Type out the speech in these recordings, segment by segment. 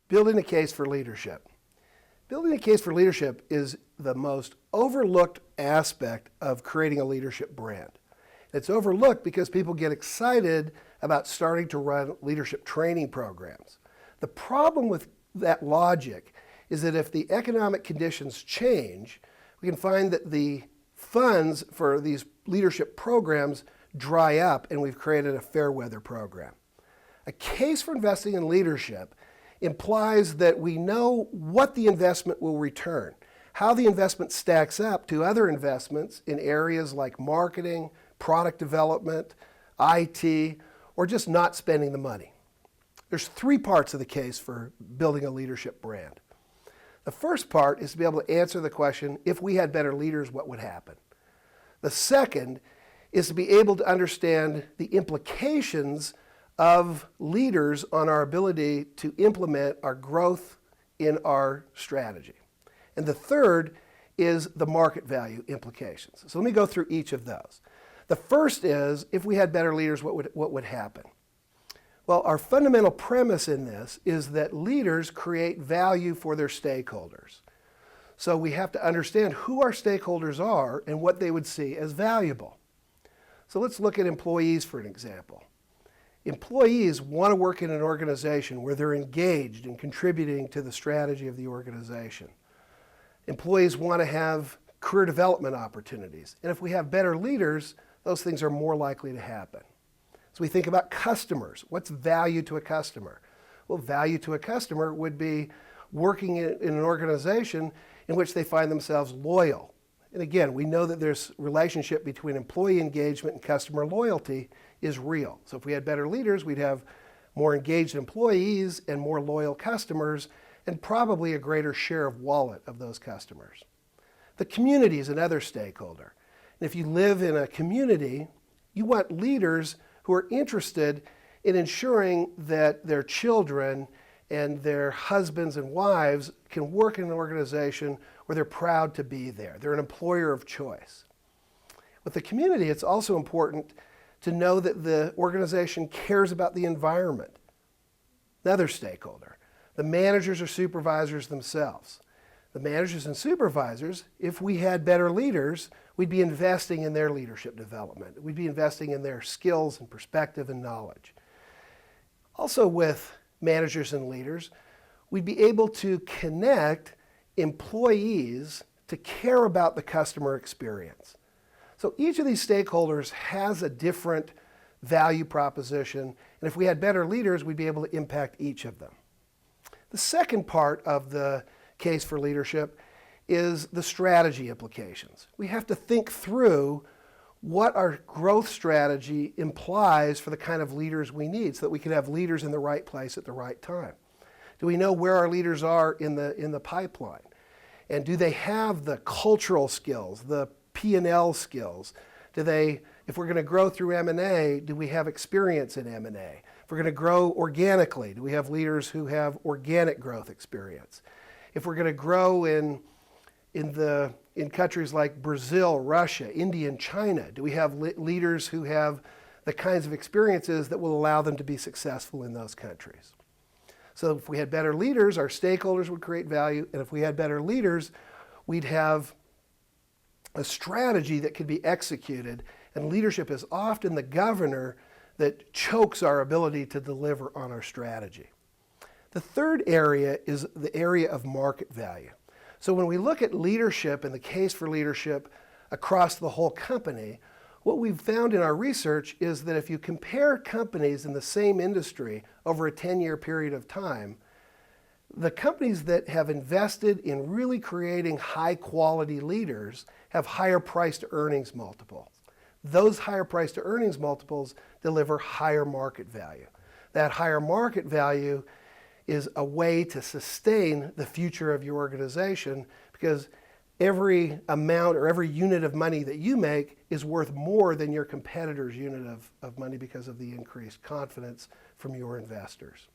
Building a case for leadership. Building a case for leadership is the most overlooked aspect of creating a leadership brand. It's overlooked because people get excited about starting to run leadership training programs. The problem with that logic is that if the economic conditions change, we can find that the funds for these leadership programs dry up, and we've created a fair weather program. A case for investing in leadership implies that we know what the investment will return, how the investment stacks up to other investments in areas like marketing, product development, IT, or just not spending the money. There's three parts of the case for building a leadership brand. The first part is to be able to answer the question, if we had better leaders, what would happen? The second is to be able to understand the implications of leaders on our ability to implement our growth in our strategy. And the third is the market value implications. So let me go through each of those. The first is, if we had better leaders, what would happen? Well, our fundamental premise in this is that leaders create value for their stakeholders. So we have to understand who our stakeholders are and what they would see as valuable. So let's look at employees for an example. Employees want to work in an organization where they're engaged in contributing to the strategy of the organization. Employees want to have career development opportunities. And if we have better leaders, those things are more likely to happen. So we think about customers. What's value to a customer? Well, value to a customer would be working in an organization in which they find themselves loyal. And again, we know that there's a relationship between employee engagement and customer loyalty is real. So if we had better leaders, we'd have more engaged employees and more loyal customers, and probably a greater share of wallet of those customers. The community is another stakeholder. And if you live in a community, you want leaders who are interested in ensuring that their children and their husbands and wives can work in an organization where they're proud to be there. They're an employer of choice. With the community, it's also important to know that the organization cares about the environment. Another stakeholder. The managers or supervisors themselves. The managers and supervisors, if we had better leaders, we'd be investing in their leadership development. We'd be investing in their skills and perspective and knowledge. Also with managers and leaders, we'd be able to connect employees to care about the customer experience. So each of these stakeholders has a different value proposition, and if we had better leaders, we'd be able to impact each of them. The second part of the case for leadership is the strategy implications. We have to think through what our growth strategy implies for the kind of leaders we need so that we can have leaders in the right place at the right time. Do we know where our leaders are in the pipeline? And do they have the cultural skills, the P&L skills? If we're going to grow through M&A, do we have experience in M&A? If we're going to grow organically, do we have leaders who have organic growth experience? If we're going to grow in countries like Brazil, Russia, India, and China, do we have leaders who have the kinds of experiences that will allow them to be successful in those countries? So if we had better leaders, our stakeholders would create value, and if we had better leaders, we'd have a strategy that could be executed, and leadership is often the governor that chokes our ability to deliver on our strategy. The third area is the area of market value. So when we look at leadership and the case for leadership across the whole company, what we've found in our research is that if you compare companies in the same industry over a 10-year period of time, the companies that have invested in really creating high-quality leaders have higher price-to-earnings multiples. Those higher price-to-earnings multiples deliver higher market value. That higher market value is a way to sustain the future of your organization, because every amount or every unit of money that you make is worth more than your competitor's unit of money because of the increased confidence from your investors.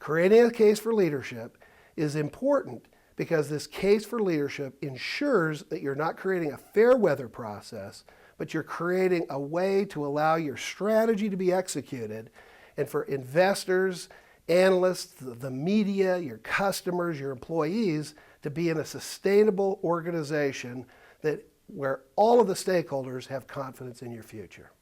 Creating a case for leadership is important because this case for leadership ensures that you're not creating a fair weather process, but you're creating a way to allow your strategy to be executed and for investors analysts, the media, your customers, your employees to be in a sustainable organization where all of the stakeholders have confidence in your future.